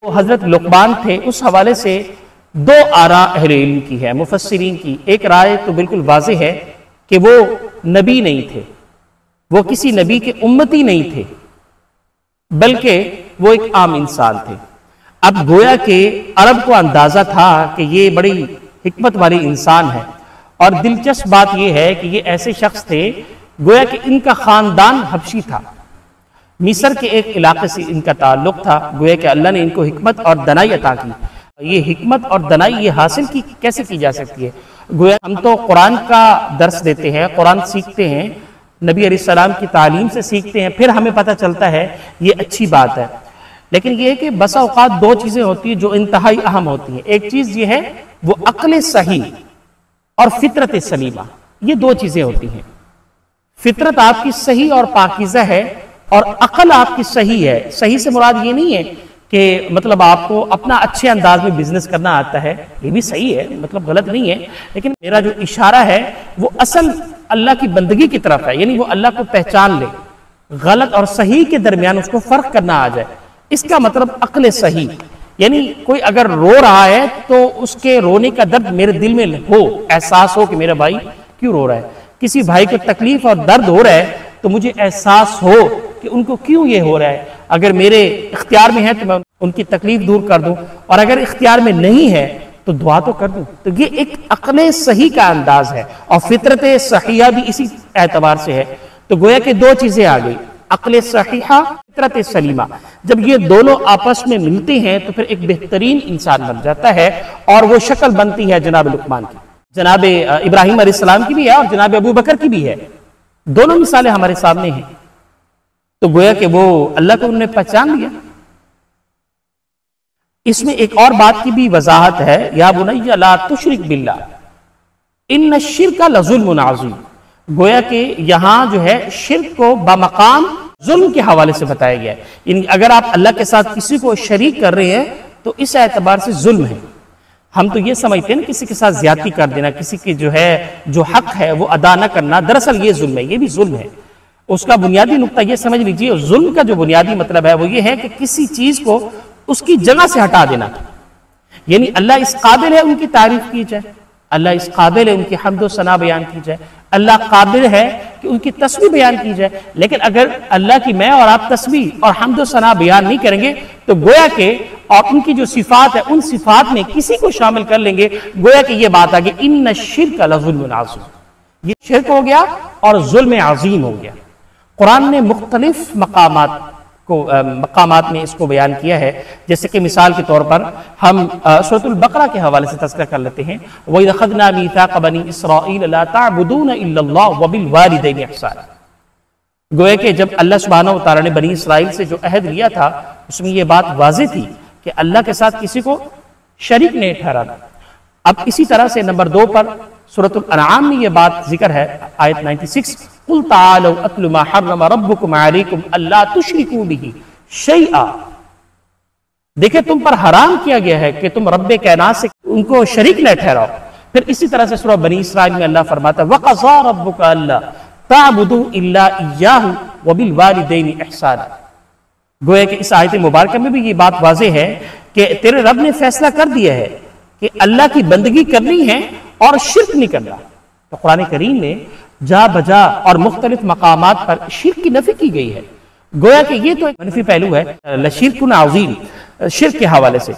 حضرت لقمان تھے، اس حوالے سے دو آراء اہل علم کی ہے، مفسرین کی۔ ایک رائے تو بالکل واضح ہے کہ وہ نبی نہیں تھے، وہ کسی نبی کے امتی نہیں تھے، بلکہ وہ ایک عام انسان تھے۔ اب گویا کہ عرب کو اندازہ تھا کہ یہ بڑی حکمت والی انسان ہے، اور دلچسپ بات یہ ہے کہ یہ ایسے شخص تھے گویا کہ ان کا خاندان حبشی تھا، مصر کے ایک علاقے سے ان کا تعلق تھا۔ گویا کہ اللہ نے ان کو حکمت اور دنائی عطا کی۔ یہ حکمت اور دنائی یہ حاصل کیسے کی جا سکتی ہے؟ گویا ہم تو قرآن کا درس دیتے ہیں، قرآن سیکھتے ہیں، نبی علیہ السلام کی تعلیم سے سیکھتے ہیں، پھر ہمیں پتہ چلتا ہے یہ اچھی بات ہے۔ لیکن یہ ہے کہ بسا اوقات دو چیزیں ہوتی ہیں جو انتہائی اہم ہوتی ہیں۔ ایک چیز یہ ہے وہ عقل صحیح اور فطرت سلیمہ، یہ دو چیزیں ہوتی ہیں۔ فطرت آپ کی صحیح اور پاکیزہ ہے، اور عقل آپ کی صحیح ہے۔ صحیح سے مراد یہ نہیں ہے کہ مطلب آپ کو اپنا اچھے انداز میں بزنس کرنا آتا ہے، یہ بھی صحیح ہے، مطلب غلط نہیں ہے، لیکن میرا جو اشارہ ہے وہ اصل اللہ کی بندگی کی طرف ہے، یعنی وہ اللہ کو پہچان لے، غلط اور صحیح کے درمیان اس کو فرق کرنا آ جائے، اس کا مطلب عقل صحیح۔ یعنی کوئی اگر رو رہا ہے تو اس کے رونے کا درد میرے دل میں ہو، احساس ہو کہ میرا بھائی کیوں رو رہا ہے۔ کسی بھائی کو تکلیف اور درد ہو رہا ہے تو مجھے احساس ہو کہ ان کو کیوں یہ ہو رہا ہے، اگر میرے اختیار میں ہے تو میں ان کی تکلیف دور کر دوں، اور اگر اختیار میں نہیں ہے تو دعا تو کر دوں۔ تو یہ ایک عقل صحیح کا انداز ہے، اور فطرت صحیحہ بھی اسی اعتبار سے ہے۔ تو گویا کہ دو چیزیں آ گئی، عقل صحیحہ، فطرت سلیمہ۔ جب یہ دونوں آپس میں ملتے ہیں تو پھر ایک بہترین انسان بن جاتا ہے، اور وہ شکل بنتی ہے جناب لقمان کی، جناب ابراہیم علیہ السلام کی بھی ہے اور جناب ابو بکر کی بھی ہے۔ دونوں مثالیں ہمارے سامنے ہیں۔ تو گویا کہ وہ اللہ کو انہوں نے پہچان لیا۔ اس میں ایک اور بات کی بھی وضاحت ہے، یا بنی لا تشرک باللہ ان الشرک لظلم عظیم۔ گویا کہ یہاں جو ہے شرک کو بمقام ظلم کے حوالے سے بتایا گیا ہے، یعنی اگر آپ اللہ کے ساتھ کسی کو شریک کر رہے ہیں تو اس اعتبار سے ظلم ہے۔ ہم تو یہ سمجھتے ہیں کسی کے ساتھ زیادتی کر دینا، کسی کی جو حق ہے وہ ادا نہ کرنا، دراصل یہ ظلم ہے، یہ بھی ظلم ہے۔ اس کا بنیادی نقطہ یہ سمجھ لیجئے، ظلم کا جو بنیادی مطلب ہے وہ یہ ہے کہ کسی چیز کو اس کی جگہ سے ہٹا دینا، یعنی اللہ اس قابل ہے ان کی تعریف کی جائے، اللہ اس قابل ہے ان کی حمد و ثنا بیان کی جائے، اللہ قابل ہے کہ ان کی تسبیح بیان کی جائے۔ لیکن اگر اللہ کی میں اور آپ تسبیح اور حمد و ثنا بیان نہیں کریں گے تو گویا کہ اور ان کی جو صفات ہے ان صفات میں کسی کو شامل کر لیں گے، گویا کہ یہ بات آگے ان الشرک لظلم عظیم، یہ شرک ہو گیا اور ظلم عظیم ہو گیا۔ قرآن نے مختلف مقامات میں اس کو بیان کیا ہے، جیسے کہ مثال کے طور پر ہم سورۃ البقرہ کے حوالے سے تذکرہ کر لیتے ہیں، وَإِذْ أَخَذْنَا مِيثَاقَ بَنِي إِسْرَائِيلَ لَا تَعْبُدُونَ إِلَّا اللَّهَ وَبِالْوَالِدَيْنِ إِحْسَانًا۔ گویا کہ جب اللہ سبحانہ و تعالیٰ نے بنی اسرائیل سے جو عہد لیا تھا اس میں یہ بات واضح تھی کہ اللہ کے ساتھ کسی کو شریک نہیں ٹھہرانا۔ اب اسی طرح سے نمبر 2 پر سورۃ الانعام میں یہ بات ذکر ہے، آیت 96، قُلْ تَعَالَوْا أَتْلُ مَا حَرَّمَ رَبُّكُمْ عَلَيْكُمْ أَلَّا تُشْرِكُوا بِهِ شَيْئًا۔ دیکھیں تم پر حرام کیا گیا ہے کہ تم رب کائنات سے ان کو شریک نہ ٹھہراؤ۔ پھر اسی طرح سے سورہ بنی اسرائیل میں اللہ فرماتا ہے وَقَضَىٰ رَبُّكَ أَلَّا تَعْبُدُوا إِلَّا إِيَّاهُ وَبِالْوَالِدَيْنِ إِحْسَانًا۔ گویا کہ اس آیت مبارکہ میں بھی یہ بات واضح ہے کہ تیرے رب نے فیصلہ کر دیا ہے کہ اللہ کی بندگی کرنی ہے اور شرک نہیں کرنا۔ تو قرآن کریم میں جا بجا اور مختلف مقامات پر شرک کی نفی کی گئی ہے۔ گویا کہ یہ تو ایک منفی پہلو ہے، لشرک عظیم، شرک کے حوالے سے۔